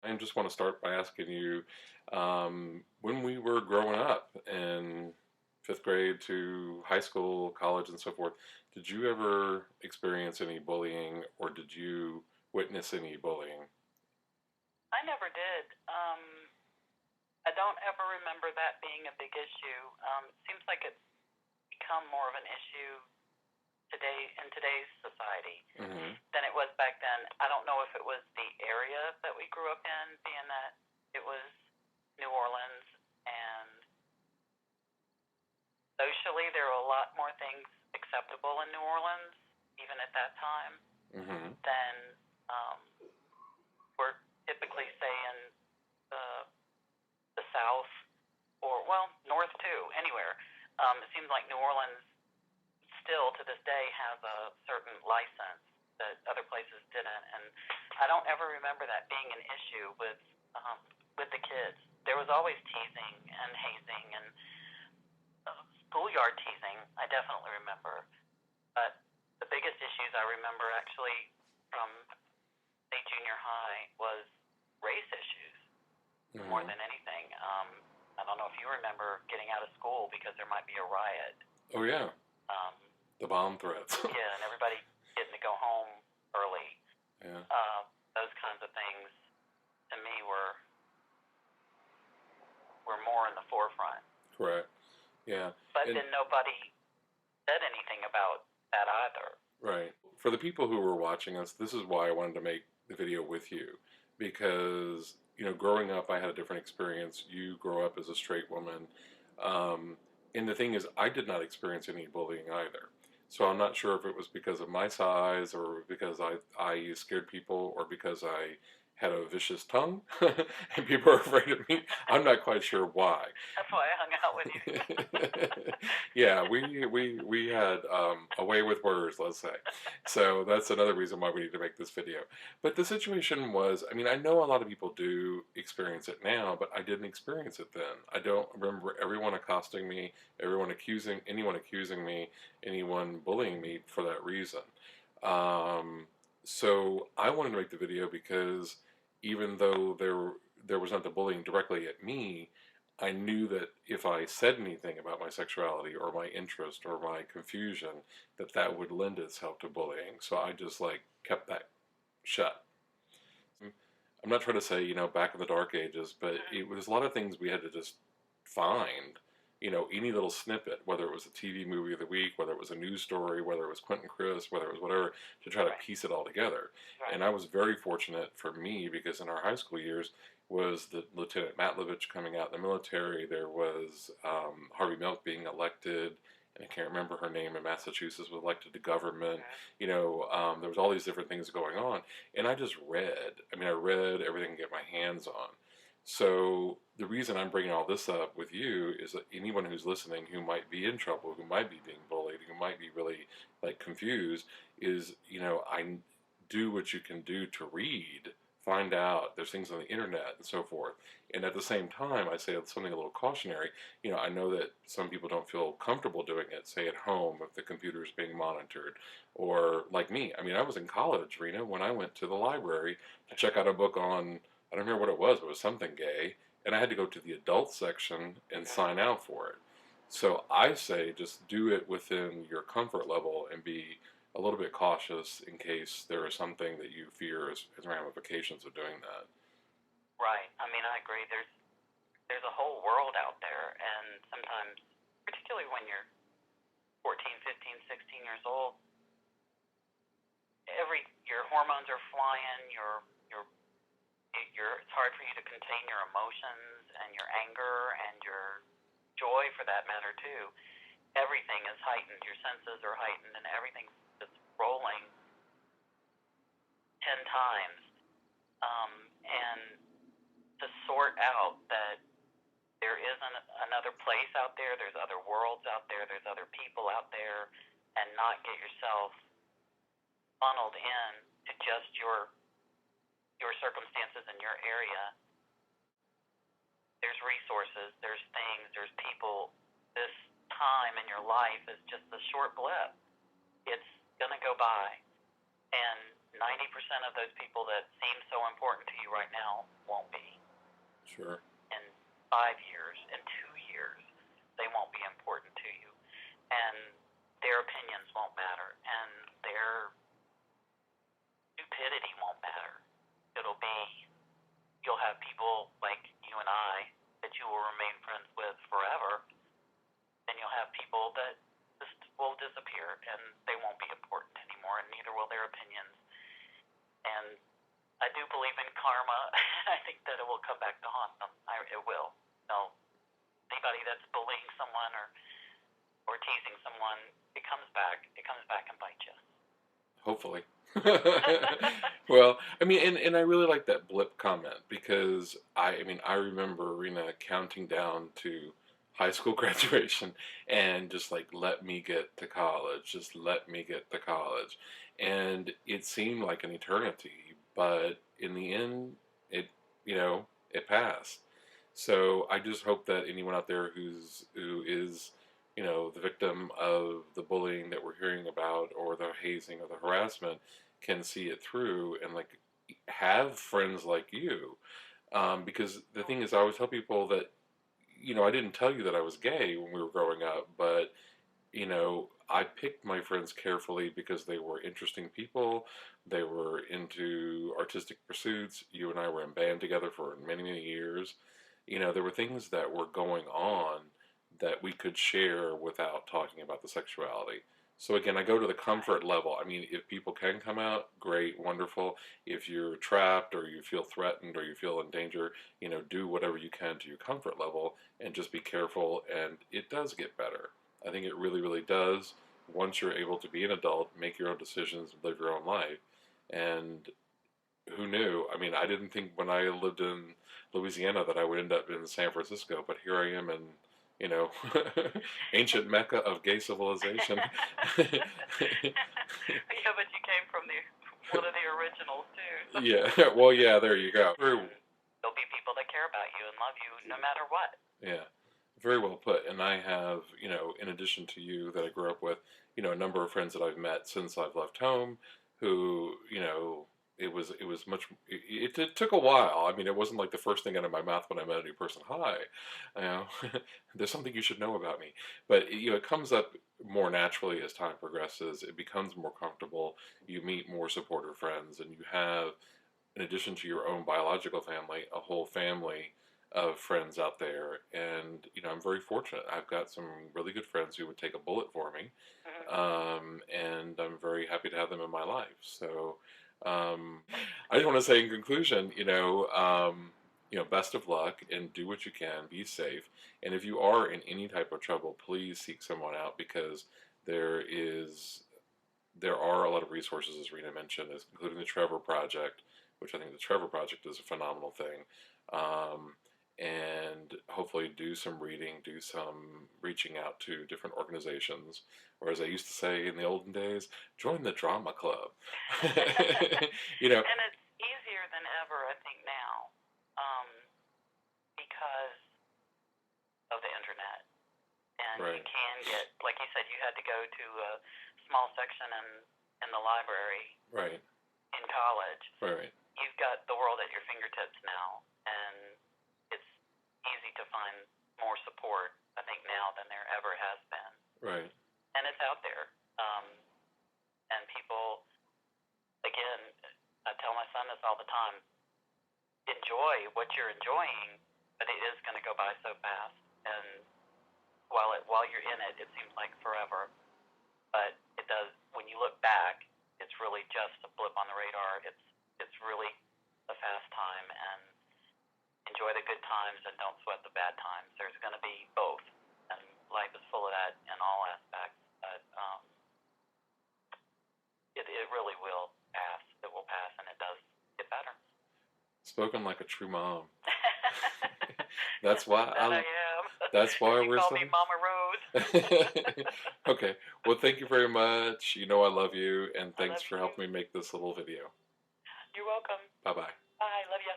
I just want to start by asking you, when we were growing up in fifth grade to high school, college, and so forth, did you ever experience any bullying or did you witness any bullying? I never did. I don't ever remember that being a big issue. It seems like it's become more of an issue today in today's society Hmm. than it was back then. I don't know if it was the area that we grew up in, being that it was New Orleans, and socially there were a lot more things acceptable in New Orleans, even at that time, Hmm. than um, we're typically say in the the South or well North too, anywhere. It seems like New Orleans still to this day has a certain license that other places didn't, and I don't ever remember that being an issue um, with the kids. There was always teasing and hazing and schoolyard teasing. I definitely remember, but the biggest issues I remember actually from say junior high was race issues more Hmm. than anything. I don't know if you remember getting out of school because there might be a riot. Oh yeah, Um, the bomb threats. yeah, and everybody getting to go home early. Yeah, Those kinds of things to me were more in the forefront. correct. Yeah, But and then nobody said anything about that either. right. For the people who were watching us, this is why I wanted to make the video with you because growing up, I had a different experience. You grow up as a straight woman, um, and the thing is, I did not experience any bullying either. So I'm not sure if it was because of my size, or because I scared people, or because I had a vicious tongue, and people are afraid of me. I'm not quite sure why. That's why I hung out with you. Yeah, we had a way with words, let's say. So that's another reason why we need to make this video. But the situation was, I mean, I know a lot of people do experience it now, but I didn't experience it then. I don't remember everyone accosting me, anyone accusing me, anyone bullying me for that reason. Um, so I wanted to make the video because even though there was not the bullying directly at me, I knew that if I said anything about my sexuality or my interest or my confusion, that that would lend itself to bullying. So I just like kept that shut. I'm not trying to say, back in the dark ages, but Mhm. it was a lot of things we had to just find, any little snippet, whether it was a TV movie of the week, whether it was a news story, whether it was Quentin Chris, whether it was whatever, to try to Right, piece it all together. right. And I was very fortunate for me because in our high school years was the Lieutenant Matlovich coming out in the military. There was Harvey Milk being elected, and I can't remember her name in Massachusetts, was elected to government. Mhm. There was all these different things going on, and I just read. I mean, I read everything to get my hands on. So the reason I'm bringing all this up with you is that anyone who's listening who might be in trouble, who might be being bullied, who might be really like confused, is I do what you can do to read, find out. There's things on the internet and so forth. And at the same time, I say something a little cautionary. I know that some people don't feel comfortable doing it, say at home if the computer is being monitored, or like me. I mean, I was in college, Rena, when I went to the library to check out a book on, I don't remember what it was, but it was something gay, and I had to go to the adult section and sign Mhm. out for it. So I say just do it within your comfort level and be a little bit cautious in case there is something that you fear as ramifications of doing that. Right. I mean, I agree. There's a whole world out there, and sometimes, particularly when you're 14, 15, 16 years old, your hormones are flying. It's hard for you to contain your emotions and your anger and your joy, for that matter, too. Everything is heightened. Your senses are heightened, and everything's just rolling 10 times. And to sort out that there isn't another place out there, there's other worlds out there, there's other people out there, and not get yourself funneled in to just your circumstances in your area. There's resources, there's things, there's people. This time in your life is just a short blip. It's gonna go by, and 90% of those people that seem so important to you right now won't Sure. in 5 years, in 2 years, they won't be important to you, and their opinions won't matter, and their stupidity won't matter. It'll be, you'll have people like you and I that you will remain friends with forever, and you'll have people that just will disappear, and they won't be important anymore, and neither will their opinions. And I do believe in karma. I think that it will come back to haunt them. It will. No, anybody that's bullying someone or teasing someone, it comes back. It comes back and bites you. Hopefully. Well, I mean, and I really like that blip comment because I mean, I remember Rena counting down to high school graduation and just like, let me get to college, just let me get to college. And it seemed like an eternity, but in the end, it, it passed. So I just hope that anyone out there who is, the victim of the bullying that we're hearing about, or the hazing or the harassment, can see it through and like have friends like you. Because the thing is, I always tell people that, I didn't tell you that I was gay when we were growing up, but I picked my friends carefully because they were interesting people. They were into artistic pursuits. You and I were in band together for many, many years. There were things that were going on that we could share without talking about the sexuality. So again, I go to the comfort level. I mean, if people can come out, great, wonderful. If you're trapped or you feel threatened or you feel in danger, do whatever you can to your comfort level and just be careful. And it does get better. I think it really, really does. Once you're able to be an adult, make your own decisions, live your own life. And who knew? I mean, I didn't think when I lived in Louisiana that I would end up in San Francisco, but here I am in, ancient Mecca of gay civilization. Yeah, but you came from one of the originals too. So. Yeah, well, yeah, there you go. There'll be people that care about you and love you no matter what. Yeah, very well put. And I have, in addition to you that I grew up with, a number of friends that I've met since I've left home who, it was much, it took a while. I mean, it wasn't like the first thing out of my mouth when I met a new person. Hi, there's something you should know about me. But, it comes up more naturally as time progresses. It becomes more comfortable. You meet more supportive friends, and you have, in addition to your own biological family, a whole family of friends out there. And, I'm very fortunate. I've got some really good friends who would take a bullet for me. And I'm very happy to have them in my life. So, I just want to say in conclusion, best of luck and do what you can, be safe. And if you are in any type of trouble, please seek someone out because there are a lot of resources, as Rena mentioned, including the Trevor Project, which I think the Trevor Project is a phenomenal thing. And hopefully do some reading, do some reaching out to different organizations, or as I used to say in the olden days, join the drama club. And it's easier than ever, I think, now, because of the internet. And right. You can get, like you said, you had to go to a small section in the library right. in college. Right. You've got the world at your fingertips now, and it's easy to find more support, I think, now than there ever has been. Right. And it's out there. And people, again, I tell my son this all the time, enjoy what you're enjoying, but it is going to go by so fast. And while you're in it, it seems like forever. But it does, when you look back, it's really just a blip on the radar. It's really a fast time, and enjoy the good times and don't sweat the bad times. There's going to be both, and life is full of that in all aspects. But it really will pass. It will pass, and it does get better. Spoken like a true mom. That's why I am. That's why you we're call me Mama Rose. Okay. Well, thank you very much. I love you, and thanks for helping me make this little video. You're welcome. Bye-bye. Bye. Love you.